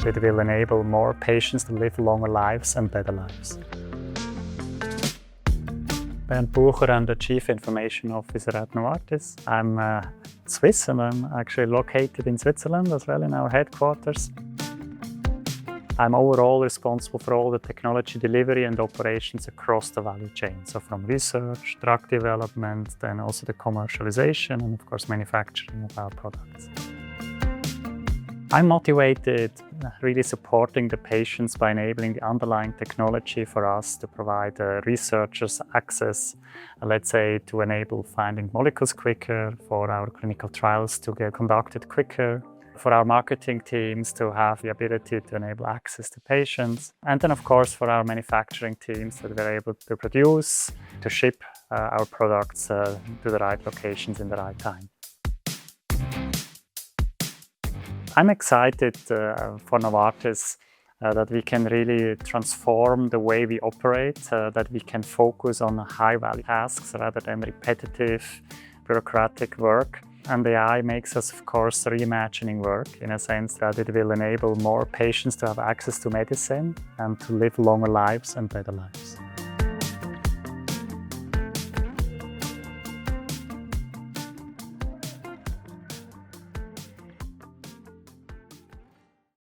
It will enable more patients to live longer lives and better lives. Bernd Bucher, I'm the Chief Information Officer at Novartis. I'm Swiss and I'm actually located in Switzerland as well in our headquarters. I'm overall responsible for all the technology delivery and operations across the value chain. So from research, drug development, then also the commercialization and of course manufacturing of our products. I'm motivated really supporting the patients by enabling the underlying technology for us to provide researchers access, let's say, to enable finding molecules quicker, for our clinical trials to get conducted quicker, for our marketing teams to have the ability to enable access to patients, and then of course for our manufacturing teams that we're able to produce, to ship our products to the right locations in the right time. I'm excited for Novartis that we can really transform the way we operate, that we can focus on high-value tasks rather than repetitive, bureaucratic work. And AI makes us, of course, reimagining work in a sense that it will enable more patients to have access to medicine and to live longer lives and better lives.